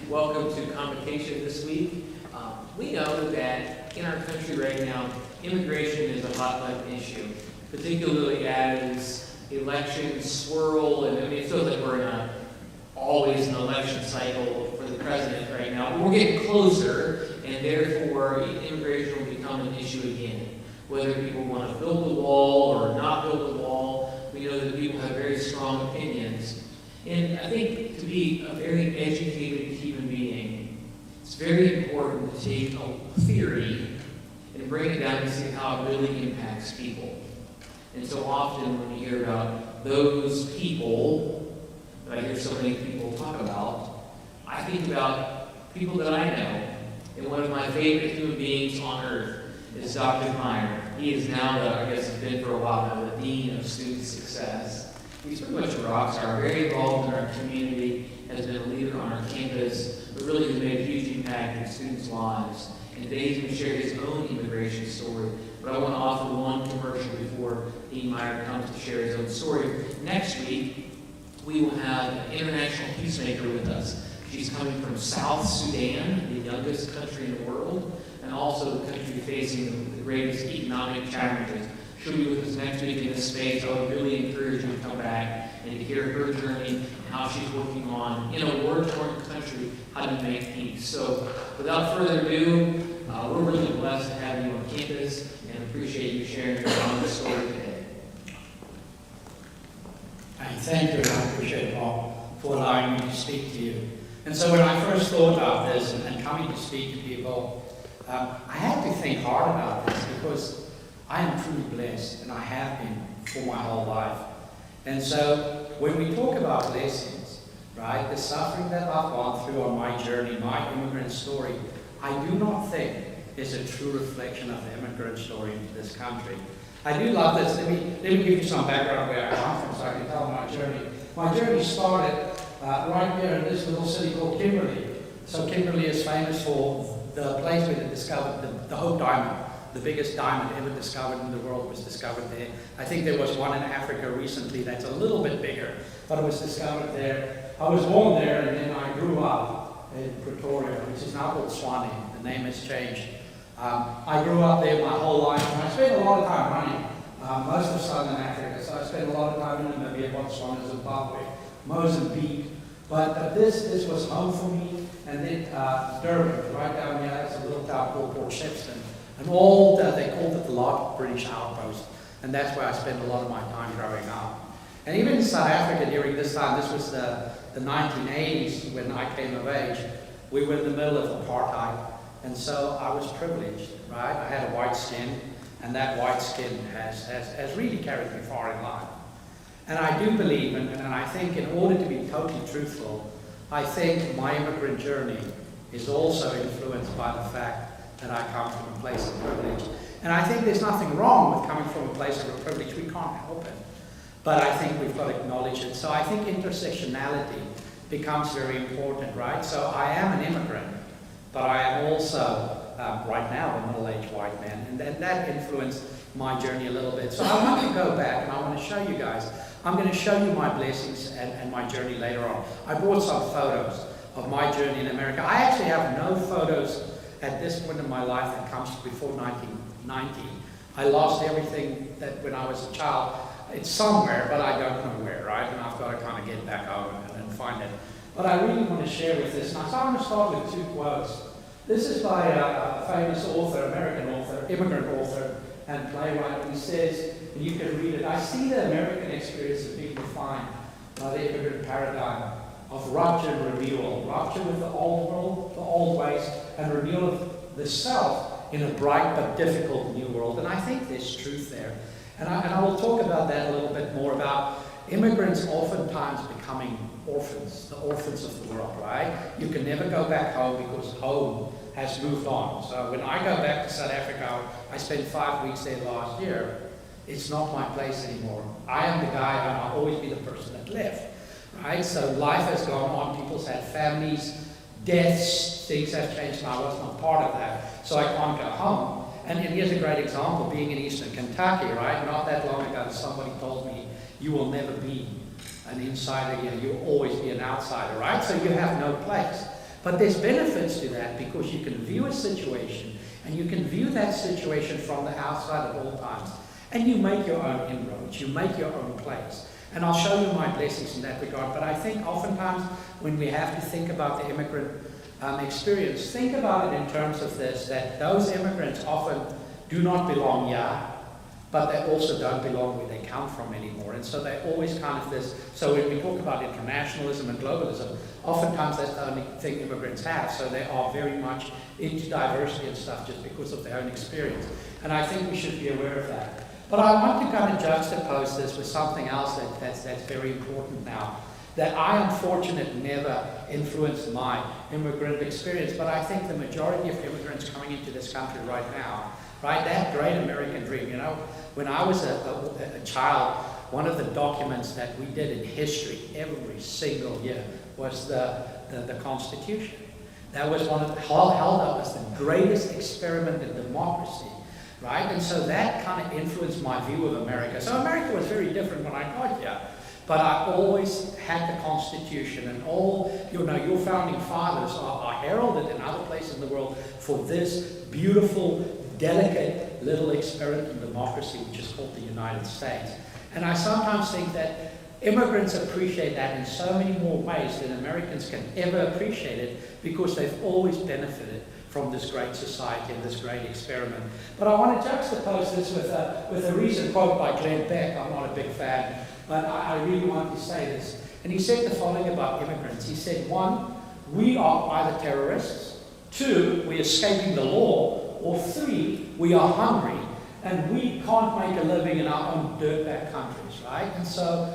Welcome to Convocation this week. We know that in our country right now, immigration is a hot button issue, particularly as elections swirl, and it feels like we're always in an election cycle for the president right now. But we're getting closer, and therefore immigration will become an issue again. Whether people want to build the wall or not build the wall, we know that people have very strong opinions. And I think to be a very educated human being, it's very important to take a theory and bring it down and see how it really impacts people. And so often when you hear about those people, that I hear so many people talk about, I think about people that I know. And one of my favorite human beings on earth is Dr. Meyer. He is now, I guess, has been for a while now, the Dean of Student Success. He's pretty much a rock star, very involved in our community, has been a leader on our campus, but really has made a huge impact in students' lives. And today he's going to share his own immigration story. But I want to offer one commercial before Dean Meyer comes to share his own story. Next week, we will have an international peacemaker with us. She's coming from South Sudan, the youngest country in the world, and also the country facing the greatest economic challenges. She'll be with us next week in this space. I would really encourage you to come back and to hear her journey and how she's working on, in a war-torn country, how to make peace. So without further ado, we're really blessed to have you on campus and appreciate you sharing your own story today. Thank you, and I appreciate it all for allowing me to speak to you. And so when I first thought about this and coming to speak to people, I had to think hard about this because I am truly blessed, and I have been for my whole life. And so when we talk about blessings, right, the suffering that I've gone through on my journey, my immigrant story, I do not think is a true reflection of the immigrant story into this country. I do love this. Let me give you some background where I come from so I can tell my journey. My journey started right here in this little city called Kimberley. So Kimberley is famous for the place where they discovered the Hope Diamond. The biggest diamond ever discovered in the world was discovered there. I think there was one in Africa recently that's a little bit bigger, but it was discovered there. I was born there, and then I grew up in Pretoria, which is now called Swanee. The name has changed. I grew up there my whole life, and I spent a lot of time running most of Southern Africa. So I spent a lot of time in Namibia, Botswana, Zimbabwe, Mozambique. But this was home for me. And then Durban, right down here, that's a little town called Port Shepstone. And all that, they called it the Lark British Outpost. And that's where I spent a lot of my time growing up. And even in South Africa during this time, this was the 1980s when I came of age, we were in the middle of apartheid. And so I was privileged, right? I had a white skin, and that white skin has really carried me far in life. And I do believe, and I think in order to be totally truthful, I think my immigrant journey is also influenced by the fact that I come from a place of privilege. And I think there's nothing wrong with coming from a place of privilege. We can't help it. But I think we've got to acknowledge it. So I think intersectionality becomes very important, right? So I am an immigrant, but I am also, right now, a middle-aged white man. And that influenced my journey a little bit. So I want to go back, and I want to show you guys. I'm going to show you my blessings and my journey later on. I brought some photos of my journey in America. I actually have no photos at this point in my life that comes before 1990. I lost everything that when I was a child. It's somewhere, but I don't know where, right? And I've got to kind of get back home and find it. But I really want to share with this. Now, so I'm going to start with two quotes. This is by a famous author, American author, immigrant author, and playwright. He says, and you can read it, I see the American experience that people find by the immigrant paradigm of rupture and renewal. Rupture with the old world, the old ways, and renewal of the self in a bright but difficult new world. And I think there's truth there. And I will talk about that a little bit more, about immigrants oftentimes becoming orphans, the orphans of the world, right? You can never go back home because home has moved on. So when I go back to South Africa, I spent 5 weeks there last year. It's not my place anymore. I am the guy, and I'll always be the person that left. Right? So life has gone on, people's had families, deaths, things have changed, and I was not part of that, so I can't go home. And here's a great example, being in Eastern Kentucky, right? Not that long ago, somebody told me, you will never be an insider here, you'll always be an outsider, right? So you have no place. But there's benefits to that because you can view a situation, and you can view that situation from the outside at all times. And you make your own inroads, you make your own place. And I'll show you my blessings in that regard. But I think oftentimes when we have to think about the immigrant experience, think about it in terms of this, that those immigrants often do not belong here, but they also don't belong where they come from anymore. And so they always kind of this, so when we talk about internationalism and globalism, oftentimes that's the only thing immigrants have. So they are very much into diversity and stuff just because of their own experience. And I think we should be aware of that. But I want to kind of juxtapose this with something else that's very important now. That I, unfortunately, never influenced my immigrant experience, but I think the majority of immigrants coming into this country right now, right, that great American dream, you know, when I was a child, one of the documents that we did in history every single year was the Constitution. That was held up as the greatest experiment in democracy. Right? And so that kind of influenced my view of America. So America was very different when I got here. But I always had the Constitution, and all, you know, your founding fathers are heralded in other places in the world for this beautiful, delicate little experiment in democracy, which is called the United States. And I sometimes think that immigrants appreciate that in so many more ways than Americans can ever appreciate it, because they've always benefited from this great society and this great experiment. But I want to juxtapose this with a recent quote by Glenn Beck. I'm not a big fan, but I really want to say this. And he said the following about immigrants. He said, 1, we are either terrorists, 2, we're escaping the law, or 3, we are hungry, and we can't make a living in our own dirtbag countries, right? And so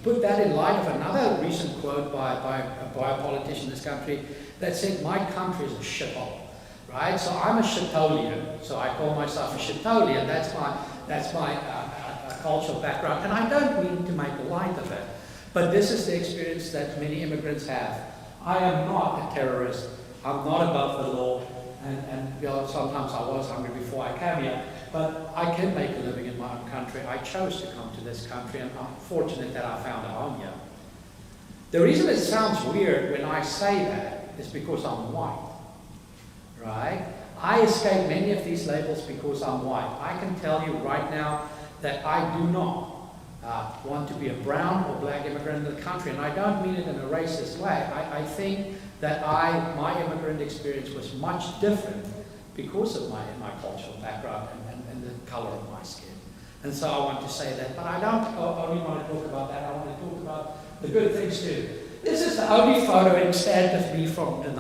put that in light of another recent quote by a politician in this country that said, my country is a shithole. Right, so I'm a Shatolian, so I call myself a Shatolian. That's my cultural background, and I don't mean to make light of it, but this is the experience that many immigrants have. I am not a terrorist. I'm not above the law, and you know, sometimes I was hungry before I came here, but I can make a living in my own country. I chose to come to this country, and I'm fortunate that I found a home here. The reason it sounds weird when I say that is because I'm white. Right? I escape many of these labels because I'm white. I can tell you right now that I do not want to be a brown or black immigrant in the country, and I don't mean it in a racist way. I think that my immigrant experience was much different because of my cultural background and the color of my skin. And so I want to say that, but I don't only want to talk about that. I want to talk about the good things too. This is the only photo extant of me from the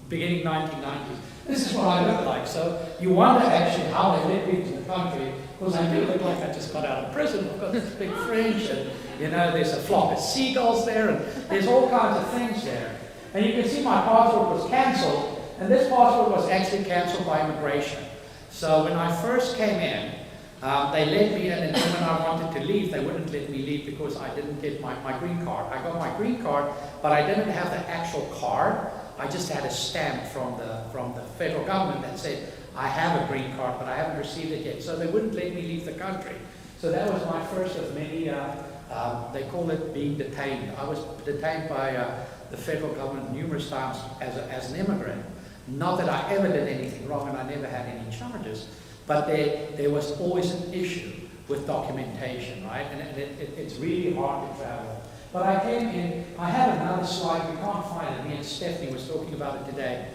beginning 1990s. This is what I look like. So you wonder actually how they let me into the country, because I do look like I just got out of prison. I've got this big fringe, and you know, there's a flock of seagulls there, and there's all kinds of things there. And you can see my passport was cancelled, and this passport was actually cancelled by immigration. So when I first came in, they let me in, and then when I wanted to leave, they wouldn't let me leave because I didn't get my green card. I got my green card, but I didn't have the actual card. I just had a stamp from the federal government that said, I have a green card, but I haven't received it yet. So they wouldn't let me leave the country. So that was my first of many, they call it being detained. I was detained by the federal government numerous times as an immigrant. Not that I ever did anything wrong, and I never had any charges, but there was always an issue with documentation, right? And it's really hard to travel. But I came in, I have another slide, we can't find it, me and Stephanie was talking about it today.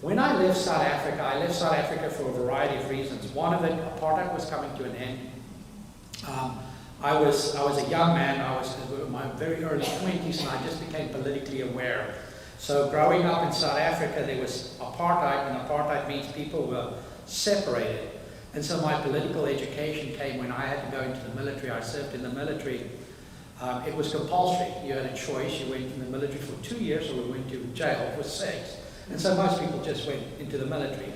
When I left South Africa, I left South Africa for a variety of reasons. One of it, apartheid was coming to an end. I was a young man, I was in my very early 20s, and I just became politically aware. So growing up in South Africa, there was apartheid, and apartheid means people were separated. And so my political education came when I had to go into the military. I served in the military. It was compulsory. You had a choice. You went in the military for 2 years, or you went to jail for 6. And so most people just went into the military.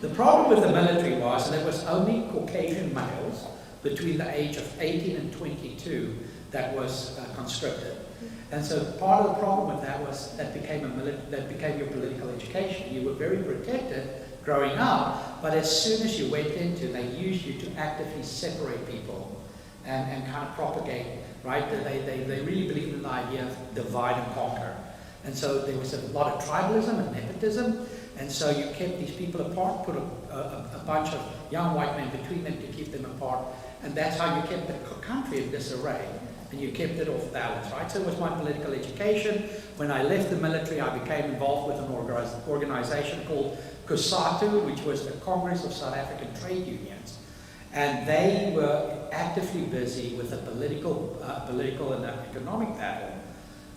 The problem with the military was there was only Caucasian males between the age of 18 and 22 that was conscripted. And so part of the problem with that was that became your political education. You were very protected growing up, but as soon as you went into, they used you to actively separate people and kind of propagate right? They really believed in the idea of divide and conquer. And so there was a lot of tribalism and nepotism, and so you kept these people apart, put a bunch of young white men between them to keep them apart, and that's how you kept the country in disarray, and you kept it off balance, right? So it was my political education. When I left the military, I became involved with an organization called COSATU, which was the Congress of South African Trade Unions. And they were actively busy with a political and economic battle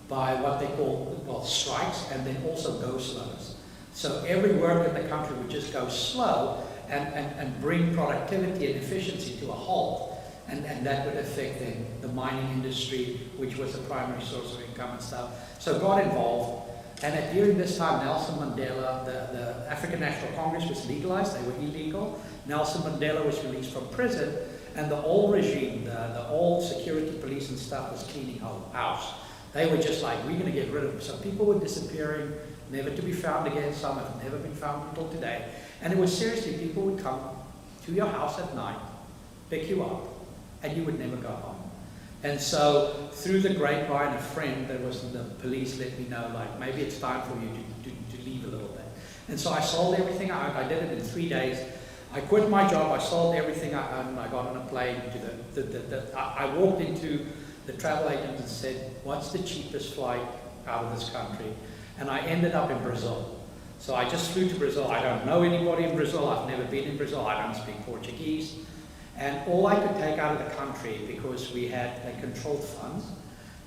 by what they call, well, strikes, and then also go slows. So every work in the country would just go slow and bring productivity and efficiency to a halt. And that would affect then the mining industry, which was the primary source of income and stuff. So got involved. And during this time, Nelson Mandela, the African National Congress was legalized. They were illegal. Nelson Mandela was released from prison, and the old regime, the old security police and stuff was cleaning house. They were just like, we're going to get rid of them. So people were disappearing, never to be found again. Some have never been found until today. And it was seriously, people would come to your house at night, pick you up, and you would never go home. And so through the grapevine, a friend that was in the police let me know, like, maybe it's time for you to leave a little bit. And so I sold everything out. I did it in 3 days. I quit my job. I sold everything I owned. I got on a plane to I walked into the travel agent and said, what's the cheapest flight out of this country? And I ended up in Brazil. So I just flew to Brazil. I don't know anybody in Brazil. I've never been in Brazil. I don't speak Portuguese. And all I could take out of the country, because we had a controlled funds,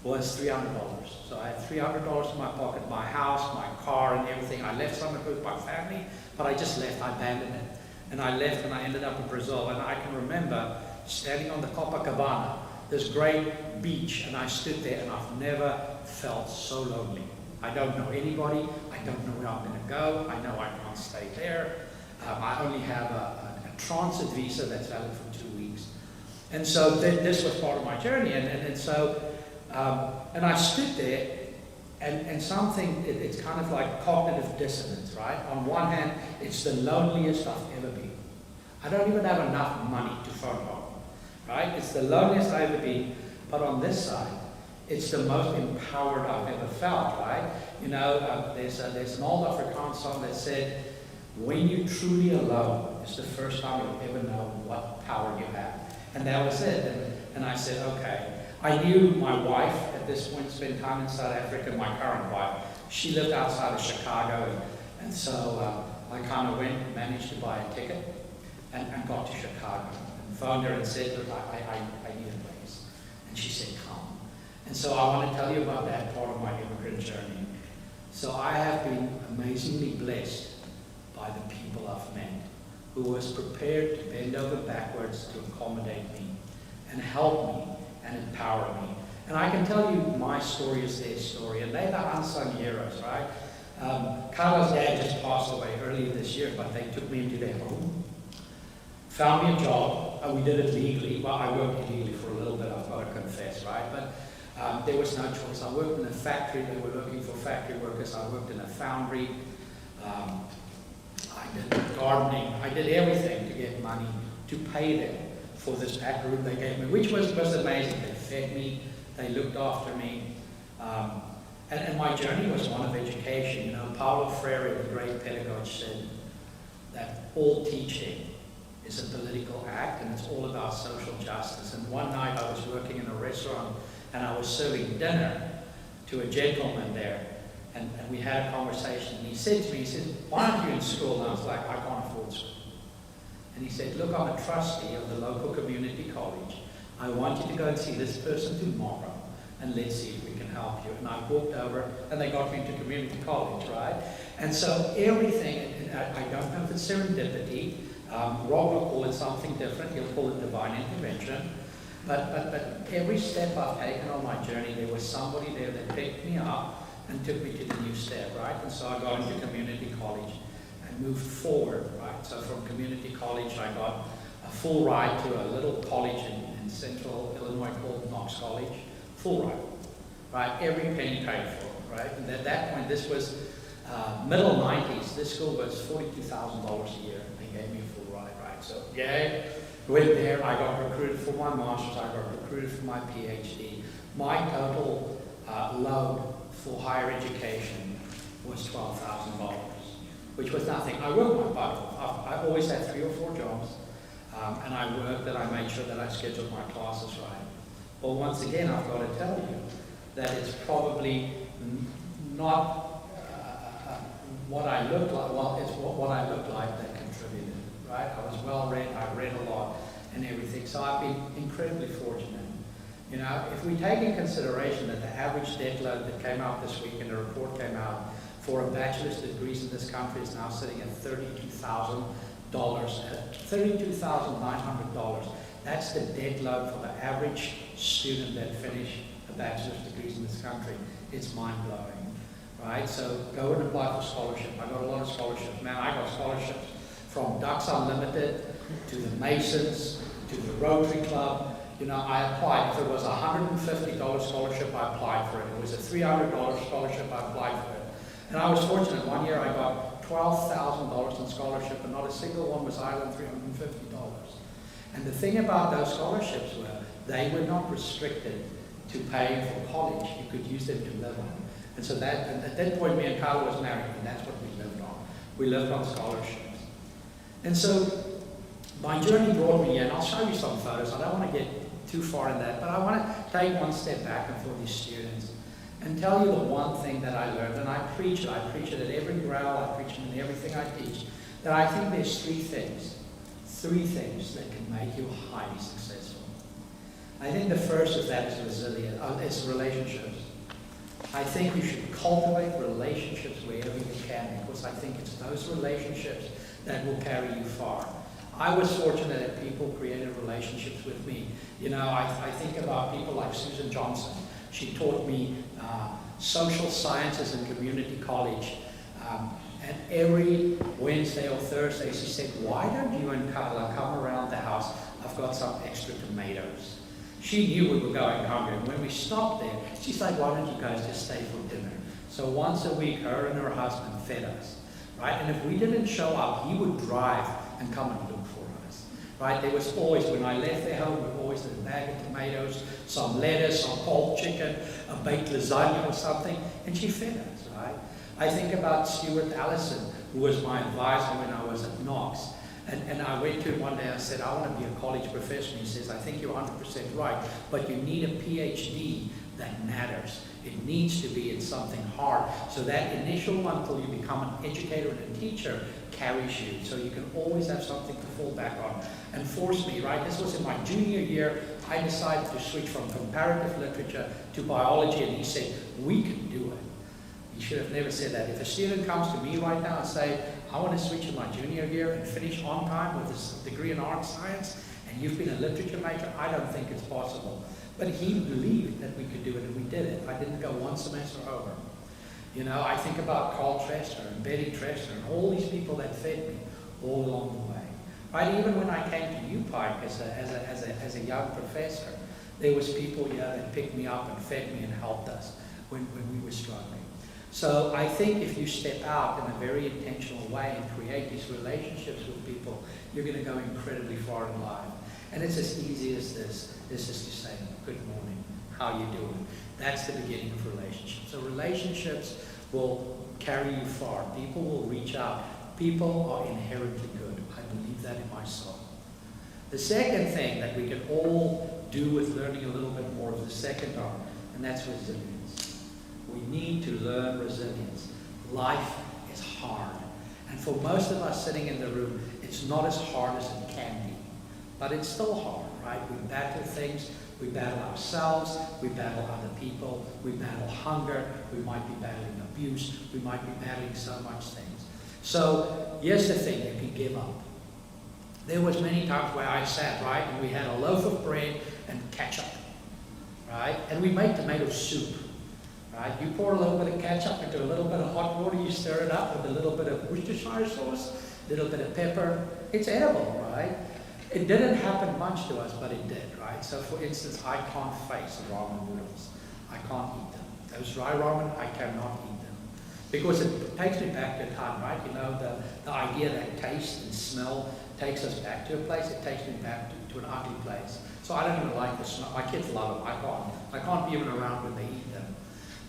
was $300. So I had $300 in my pocket, my house, my car, and everything. I left some of it with my family, but I just left. I abandoned it. And I left, and I ended up in Brazil. And I can remember standing on the Copacabana, this great beach, and I stood there, and I've never felt so lonely. I don't know anybody. I don't know where I'm going to go. I know I can't stay there. I only have a transit visa that's valid for 2 weeks. And so this was part of my journey. And so I stood there, and something, it's kind of like cognitive dissonance, right? On one hand, it's the loneliest I've ever been. I don't even have enough money to phone home, right? It's the loneliest I've ever been. But on this side, it's the most empowered I've ever felt, right? You know, there's an old Afrikaans song that said, when you're truly alone, it's the first time you'll ever know what power you have. And that was it. And I said, okay. I knew my wife at this point spent time in South Africa, my current wife. She lived outside of Chicago. And so I kind of went and managed to buy a ticket and got to Chicago. And phoned her and said, look, I need a place. And she said, come. And so I want to tell you about that part of my immigrant journey. So I have been amazingly blessed by the people I've met, who was prepared to bend over backwards to accommodate me and help me and empower me. And I can tell you my story is their story, and they're the unsung heroes, right? Carla's dad just passed away earlier this year, but they took me into their home, found me a job. We did it legally. Well, I worked illegally for a little bit, I've got to confess, right? But there was no choice. I worked in a factory. They were looking for factory workers. I worked in a foundry. I did gardening. I did everything to get money to pay them for this back room they gave me, which was amazing. They fed me. They looked after me. And my journey was one of education. You know, Paulo Freire, the great pedagogue, said that all teaching is a political act, and it's all about social justice. And one night I was working in a restaurant, and I was serving dinner to a gentleman there. And we had a conversation, and he said to me, he said, why aren't you in school? And I was like, I can't afford school. And he said, look, I'm a trustee of the local community college. I want you to go and see this person tomorrow, and let's see if we can help you. And I walked over, and they got me into community college, right? And so everything, I don't know if it's serendipity. Rob will call it something different. He'll call it divine intervention. But every step I've taken on my journey, there was somebody there that picked me up and took me to the new step, right? And so I got into community college and moved forward, right? So from community college, I got a full ride to a little college in central Illinois called Knox College. Full ride, right? Every penny paid for, right? And at that point, this was middle 90s. This school was $42,000 a year. They gave me a full ride, right? So, yeah, went there, I got recruited for my master's, I got recruited for my PhD. My total load for higher education was $12,000, which was nothing. I worked my butt off. I always had 3 or 4 jobs, and I worked and I made sure that I scheduled my classes right. Well, once again, I've got to tell you that it's probably not what I looked like. Well, it's what I looked like that contributed, right? I was well read, I read a lot and everything, so I've been incredibly fortunate. You know, if we take in consideration that the average debt load that came out this week and the report came out for a bachelor's degrees in this country is now sitting at $32,000, $32,900. That's the debt load for the average student that finished a bachelor's degrees in this country. It's mind-blowing, right? So go and apply for scholarship. I got a lot of scholarships. Man, I got scholarships from Ducks Unlimited to the Masons to the Rotary Club. You know, I applied. If it was a $150 scholarship, I applied for it. If it was a $300 scholarship, I applied for it. And I was fortunate. One year I got $12,000 in scholarship, and not a single one was higher than $350. And the thing about those scholarships were, they were not restricted to paying for college. You could use them to live on. And so that, at that point, me and Carla was married, and that's what we lived on. We lived on scholarships. And so my journey brought me here, and I'll show you some photos. I don't want to get too far in that, but I want to take one step back and for these students and tell you the one thing that I learned, and I preach it at every growl, I preach it in everything I teach, that I think there's three things that can make you highly successful. I think the first of that is resilience, it's relationships. I think you should cultivate relationships wherever you can, because I think it's those relationships that will carry you far. I was fortunate that people created relationships with me. You know, I think about people like Susan Johnson. She taught me social sciences in community college. And every Wednesday or Thursday, she said, why don't you and Carla come around the house? I've got some extra tomatoes. She knew we were going hungry. And when we stopped there, she's like, why don't you guys just stay for dinner? So once a week, her and her husband fed us, right? And if we didn't show up, he would drive and come and look for us, right? There was always, when I left their home, there was always a bag of tomatoes, some lettuce, some cold chicken, a baked lasagna or something, and she fed us, right? I think about Stuart Allison, who was my advisor when I was at Knox. And I went to him one day, I said, I want to be a college professor. And he says, I think you're 100% right, but you need a PhD that matters. It needs to be in something hard. So that initial month till you become an educator and a teacher carries you. So you can always have something to fall back on. And force me, right? This was in my junior year. I decided to switch from comparative literature to biology. And he said, we can do it. He should have never said that. If a student comes to me right now and say, I want to switch in my junior year and finish on time with a degree in art science, and you've been a literature major, I don't think it's possible. But he believed that we could do it, and we did it. I didn't go one semester over. You know, I think about Carl Trester and Betty Trester and all these people that fed me all along the way. Right? Even when I came to UPike as a young professor, there was people here that picked me up and fed me and helped us when we were struggling. So I think if you step out in a very intentional way and create these relationships with people, you're going to go incredibly far in life. And it's as easy as this. This is to say, good morning, how you doing? That's the beginning of relationships. So relationships will carry you far. People will reach out. People are inherently good. I believe that in my soul. The second thing that we can all do with learning a little bit more of the second art, and that's resilience. We need to learn resilience. Life is hard. And for most of us sitting in the room, it's not as hard as it can be. But it's still hard, right? We battle things. We battle ourselves. We battle other people. We battle hunger. We might be battling abuse. We might be battling so much things. So here's the thing, you can give up. There was many times where I sat, right, and we had a loaf of bread and ketchup, right? And we made tomato soup. Right? You pour a little bit of ketchup into a little bit of hot water, you stir it up with a little bit of Worcestershire sauce, a little bit of pepper. It's edible, right? It didn't happen much to us, but it did, right? So for instance, I can't face ramen noodles. I can't eat them. Those dry ramen, I cannot eat them. Because it takes me back to a time, right? You know, the idea that taste and smell takes us back to a place. It takes me back to an ugly place. So I don't even like the smell. My kids love them. I can't be even around when they eat them.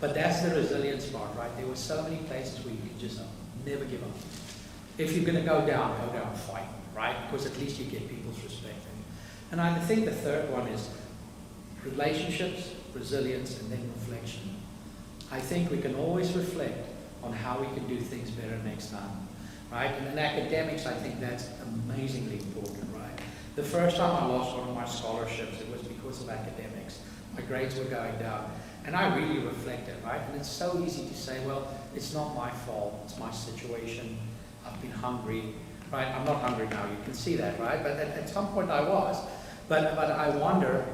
But that's the resilience part, right? There were so many places where you could just never give up. If you're going to go down fight, right? Because at least you get people's respect. And I think the third one is relationships, resilience, and then reflection. I think we can always reflect on how we can do things better next time, right? And in academics, I think that's amazingly important, right? The first time I lost one of my scholarships, it was because of academics. My grades were going down. And I really reflected, right? And it's so easy to say, well, it's not my fault, it's my situation, I've been hungry, right? I'm not hungry now, you can see that, right? But at some point I was. But I wonder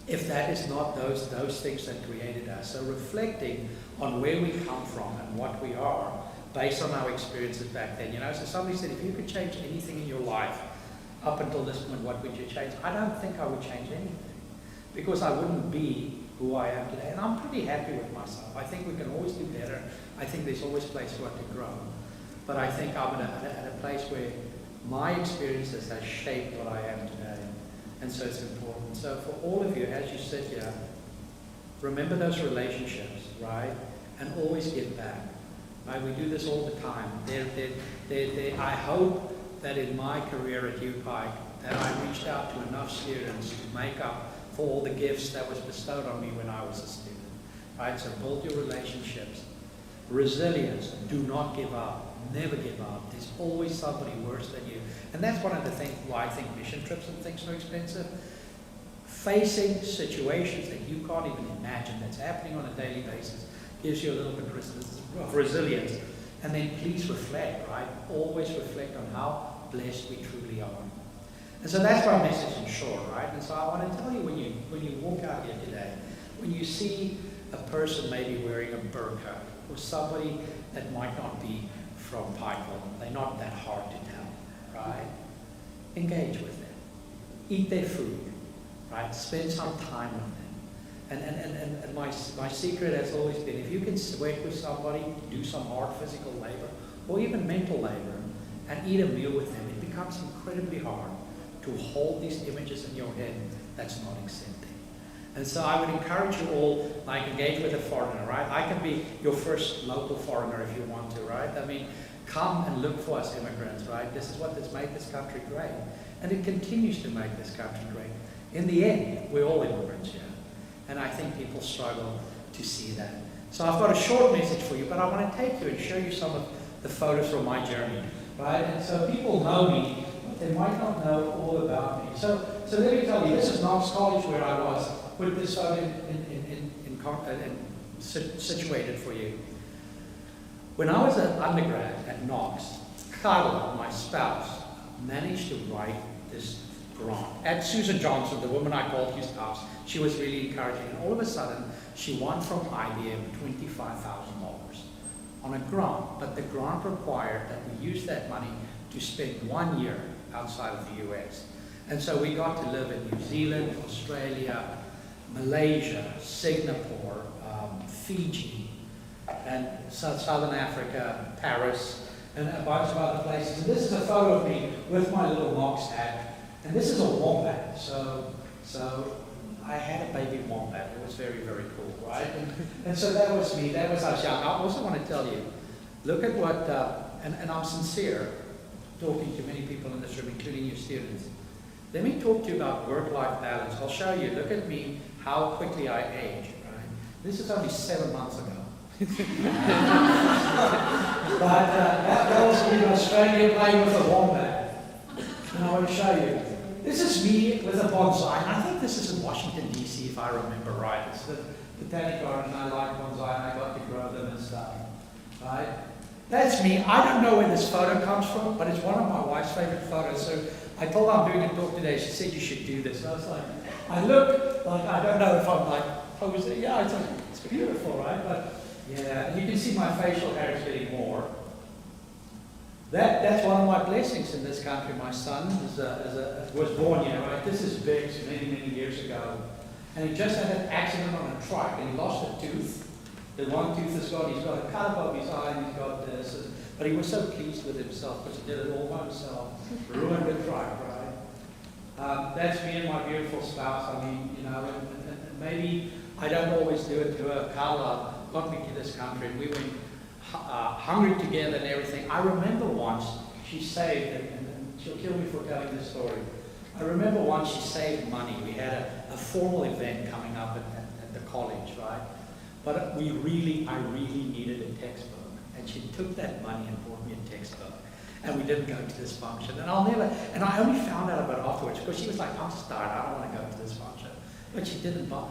if that is not those things that created us. So reflecting on where we come from and what we are based on our experiences back then. You know, so somebody said, if you could change anything in your life up until this point, what would you change? I don't think I would change anything, because I wouldn't be who I am today. And I'm pretty happy with myself. I think we can always do better. I think there's always place for it to grow. But I think I'm at a place where my experiences have shaped what I am today. And so it's important. So for all of you, as you sit here, remember those relationships, right? And always give back. Right? We do this all the time. I hope that in my career at UPike, that I reached out to enough students to make up for all the gifts that was bestowed on me when I was a student. Right? So build your relationships. Resilience, do not give up. Never give up. There's always somebody worse than you. And that's one of the things why I think mission trips and things are expensive. Facing situations that you can't even imagine that's happening on a daily basis gives you a little bit of resilience. And then please reflect, right? Always reflect on how blessed we truly are. And so that's my message in short, right? And so I want to tell you, when you walk out here today, when you see a person maybe wearing a burqa, or somebody that might not be from Pikeville, they're not that hard to tell, right? Engage with them. Eat their food, right? Spend some time with them. And my secret has always been, if you can sweat with somebody, do some hard physical labor, or even mental labor, and eat a meal with them, it becomes incredibly hard to hold these images in your head that's not accepting. And so I would encourage you all, like, engage with a foreigner, right? I can be your first local foreigner if you want to, right? I mean, come and look for us immigrants, right? This is what has made this country great. And it continues to make this country great. In the end, we're all immigrants here. And I think people struggle to see that. So I've got a short message for you, but I want to take you and show you some of the photos from my journey, right? And so people know me, but they might not know all about me. So let me tell you, this is Knox College where I was. Put this photo situated for you. When I was an undergrad at Knox, Carla, my spouse, managed to write this grant. At Susan Johnson, the woman I called his house, she was really encouraging. And all of a sudden, she won from IBM $25,000 on a grant. But the grant required that we use that money to spend 1 year outside of the US. And so we got to live in New Zealand, Australia, Malaysia, Singapore, Fiji, and Southern Africa, Paris, and a bunch of other places. And this is a photo of me with my little Knox hat. And this is a wombat. So I had a baby wombat. It was very, very cool, right? And so that was me. That was us young. I also want to tell you, look at what, and I'm sincere, talking to many people in this room, including your students. Let me talk to you about work-life balance. I'll show you. Look at me, how quickly I age. Right? This is only 7 months ago. But that was in Australia playing with a wombat. And I want to show you. This is me with a bonsai. And I think this is in Washington, D.C., if I remember right. It's the botanic garden, and I like bonsai, and I got to grow them and stuff. Right? That's me. I don't know where this photo comes from, but it's one of my wife's favorite photos. So I told her I'm doing a talk today. She said you should do this. I was like, I look like, I don't know if I'm like posing. Yeah, it's beautiful, right? But yeah, and you can see my facial hair is getting more. That's one of my blessings in this country. My son was born here, right? This is Biggs many, many years ago. And he just had an accident on a truck and he lost a tooth. The one tooth he's got a cut above his eye, and he's got this. But he was so pleased with himself because he did it all by himself. Ruined it right? That's me and my beautiful spouse. I mean, you know, and maybe I don't always do it to her. Carla got me to this country, and we went hungry together and everything. I remember once she saved, and she'll kill me for telling this story. I remember once she saved money. We had a formal event coming up at the college, right? But I really needed a textbook. And she took that money and bought me a textbook. And we didn't go to this function. And I only found out about it afterwards because she was like, I'm just tired, I don't want to go to this function. But she didn't buy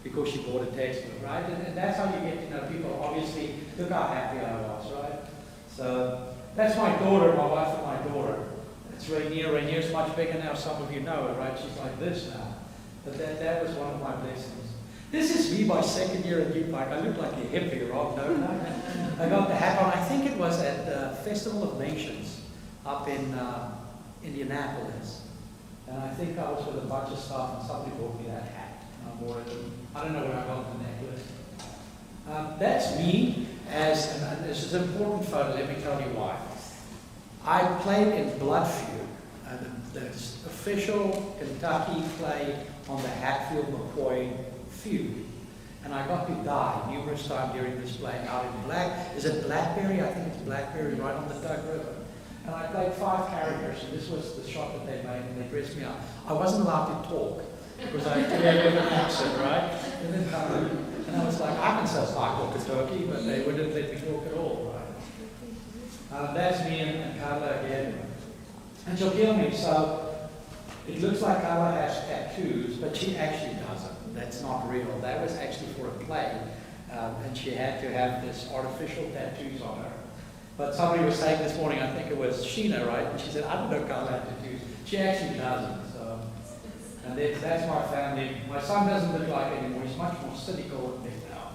because she bought a textbook, right? And that's how you get to know people. Obviously, look how happy I was, right? So that's my daughter, my wife and my daughter. It's Rainier. Rainier's much bigger now. Some of you know her, right? She's like this now. But that was one of my blessings. This is me my second year at Youth Park. I look like a hippie, Rob, don't I? I got the hat on. I think it was at the Festival of Nations up in Indianapolis. And I think I was with a bunch of stuff and somebody brought me that hat. And I wore it. I don't know where I got the necklace. That's me and this is an important photo. Let me tell you why. I played in Blood Feud, the official Kentucky play on the Hatfield-McCoy feud. And I got to die numerous times during this play out in is it Blackberry? I think it's Blackberry, right on the Tug River. And I played 5 characters, and this was the shot that they made, and they dressed me up. I wasn't allowed to talk, because I had to have an accent, right? And I was like, I can say like a turkey, but they wouldn't let me talk at all, right? That's me and Carla again. And she'll kill me, so it looks like Carla has tattoos, but she actually doesn't. That's not real. That was actually for a play, and she had to have this artificial tattoos on her. But somebody was saying this morning, I think it was Sheena, right? And she said, I don't know Carla had tattoos. She actually doesn't. So, and that's my family. My son doesn't look like it anymore. He's much more cynical and big now.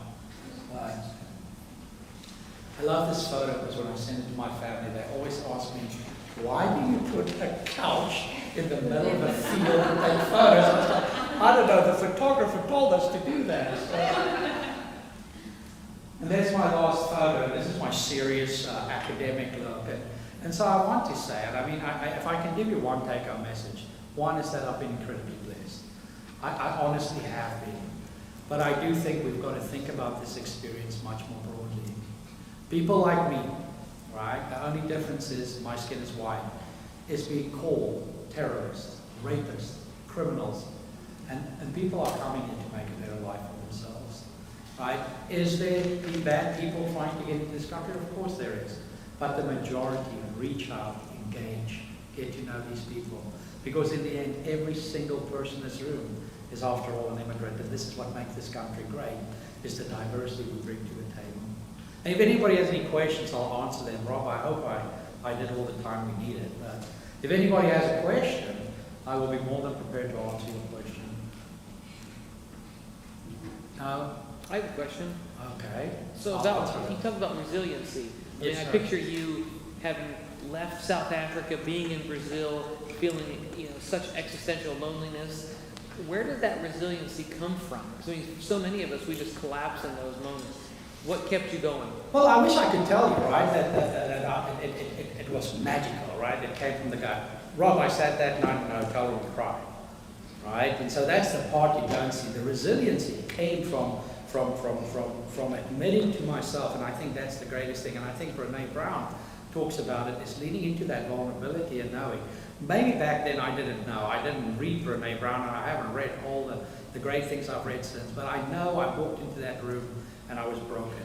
I love this photo because when I send it to my family, they always ask me, why do you put a couch in the middle of a field and take photos? I was like, I don't know, the photographer told us to do that. So. And there's my last photo. This is my serious academic look. And so I want to say it. I mean, if I can give you one take-home message, one is that I've been incredibly blessed. I honestly have been. But I do think we've got to think about this experience much more broadly. People like me, right? The only difference is my skin is white, is being called terrorists, rapists, criminals, and people are coming in to make a better life for themselves, right? Is there bad people trying to get into this country? Of course there is, but the majority reach out, engage, get to know these people, because in the end, every single person in this room is after all an immigrant, and this is what makes this country great, is the diversity we bring to the table. And if anybody has any questions, I'll answer them. Rob, I hope I did all the time we needed. But if anybody has a question, I will be more than prepared to answer your question. No? I have a question. Okay. So you talk about resiliency. I mean, I picture you having left South Africa, being in Brazil, feeling such existential loneliness. Where did that resiliency come from? Because I mean, so many of us, we just collapse in those moments. What kept you going? Well, I wish I could tell you, right, that it was magical, right? It came from the gut. Rob, I sat that night in a hotel room and cried, right? And so that's the part you don't see. The resiliency came from admitting to myself, and I think that's the greatest thing. And I think Brene Brown talks about it, is leaning into that vulnerability and knowing. Maybe back then I didn't know. I didn't read Brene Brown, and I haven't read all the great things I've read since. But I know I walked into that room and I was broken.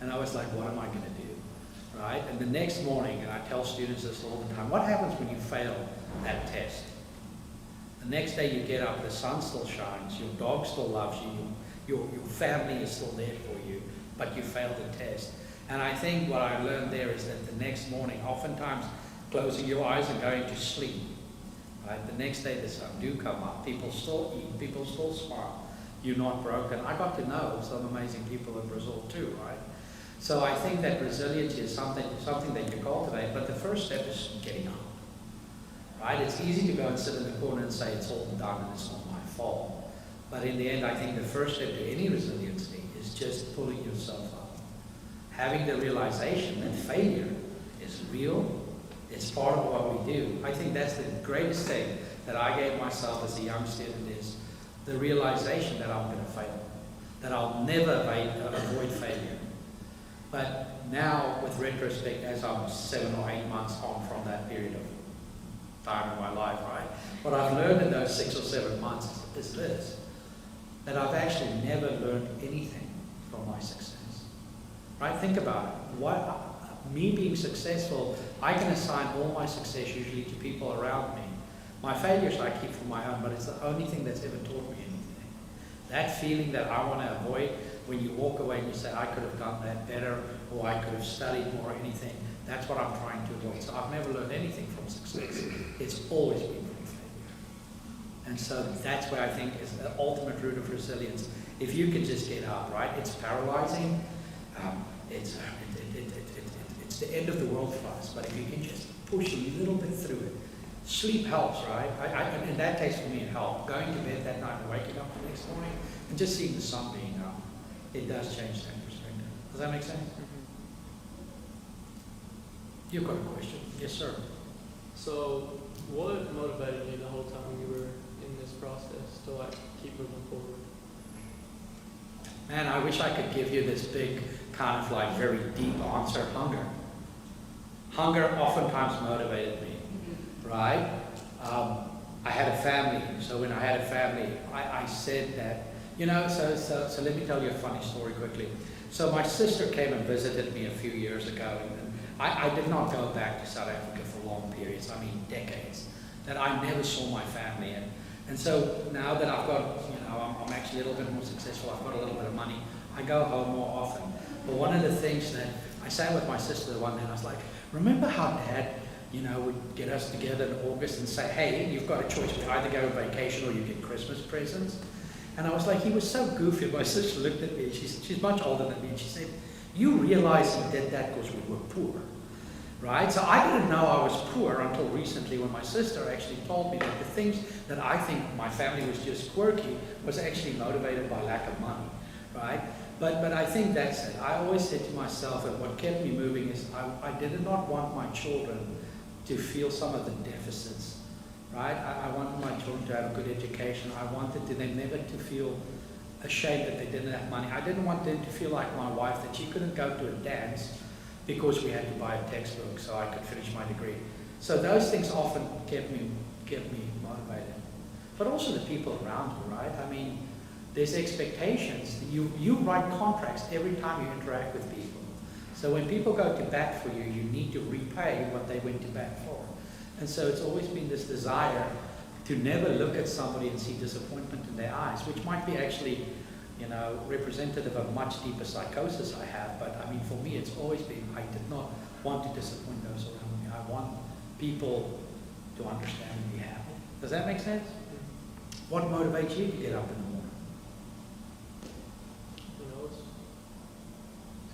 And I was like, what am I going to do? Right? And the next morning, and I tell students this all the time, what happens when you fail that test? The next day you get up, the sun still shines, your dog still loves you, your family is still there for you, but you failed the test. And I think what I learned there is that the next morning, oftentimes closing your eyes and going to sleep, right? The next day the sun do come up, people still eat, people still smile. You're not broken. I got to know some amazing people in Brazil too, right? So I think that resilience is something that you cultivate, but the first step is getting up, right? It's easy to go and sit in the corner and say it's all done and it's not my fault. But in the end, I think the first step to any resiliency is just pulling yourself up. Having the realization that failure is real, it's part of what we do. I think that's the greatest thing that I gave myself as a young student is the realization that I'm going to fail, that I'll never avoid failure. But now, with retrospect, as I'm 7 or 8 months on from that period of time in my life, right, what I've learned in those 6 or 7 months is this, that I've actually never learned anything from my success. Right? Think about it. Me being successful, I can assign all my success usually to people around me. My failures I keep for my own, but it's the only thing that's ever taught me anything. That feeling that I want to avoid when you walk away and you say, I could have done that better, or I could have studied more, or anything, that's what I'm trying to avoid. So I've never learned anything from success. It's always been from failure. And so that's where I think is the ultimate root of resilience. If you can just get up, right? It's paralyzing. It's the end of the world for us, but if you can just push a little bit through it. Sleep helps, right? In that case for me it helped. Going to bed that night and waking up the next morning and just seeing the sun being up, it does change that perspective. Does that make sense? Mm-hmm. You've got a question. Yes, sir. So, what motivated you the whole time you were in this process to like keep moving forward? Man, I wish I could give you this big, kind of like very deep answer. Hunger. Hunger oftentimes motivated me, right? I had a family, so when I had a family, I said that, you know, so let me tell you a funny story quickly. So my sister came and visited me a few years ago, and I did not go back to South Africa for long periods, I mean decades, that I never saw my family. And so now that I've got, you know, I'm actually a little bit more successful, I've got a little bit of money, I go home more often. But one of the things that I sat with my sister one day and I was like, remember how Dad, you know, would get us together in August and say, hey, you've got a choice, we either go on vacation or you get Christmas presents. And I was like, he was so goofy. My sister looked at me, she's much older than me, and she said, you realize he did that because we were poor, right? So I didn't know I was poor until recently when my sister actually told me that the things that I think my family was just quirky was actually motivated by lack of money, right? But I think that's it. I always said to myself, and what kept me moving is I did not want my children to feel some of the deficits, right? I wanted my children to have a good education. I wanted them never to feel ashamed that they didn't have money. I didn't want them to feel like my wife, that she couldn't go to a dance because we had to buy a textbook so I could finish my degree. So those things often kept me motivated. But also the people around you, right? I mean, there's expectations. You write contracts every time you interact with people. So when people go to bat for you, you need to repay what they went to bat for. And so it's always been this desire to never look at somebody and see disappointment in their eyes, which might be actually, you know, representative of much deeper psychosis I have. But I mean, for me, it's always been, I did not want to disappoint those around me. I want people to understand and be happy. Does that make sense? What motivates you to get up in the morning? You know, it's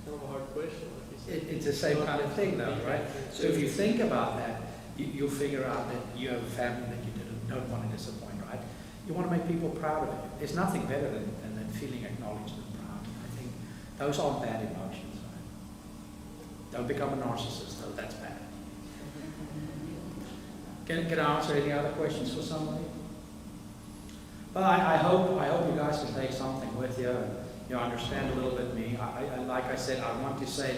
kind of a hard question. Like you said. It's the same kind of thing though, right? So if you think about that, you'll figure out that you have a family that you don't want to disappoint, right? You want to make people proud of you. There's nothing better than feeling acknowledged and proud. I think those aren't bad emotions, right? Don't become a narcissist, though. That's bad. Can I answer any other questions for somebody? Well, I hope you guys can take something with you and you understand a little bit me. Like I said, I want to say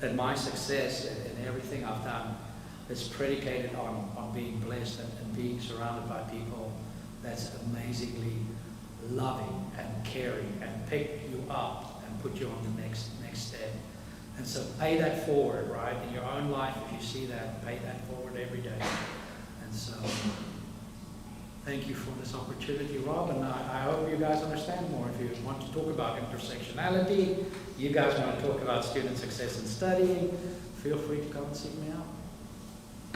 that my success in everything I've done is predicated on being blessed and being surrounded by people that's amazingly loving and caring and pick you up and put you on the next step. And so pay that forward, right? In your own life, if you see that, pay that forward every day. And so thank you for this opportunity, Rob, and I hope you guys understand more. If you want to talk about intersectionality, you guys want to talk about student success in studying, feel free to come and seek me out.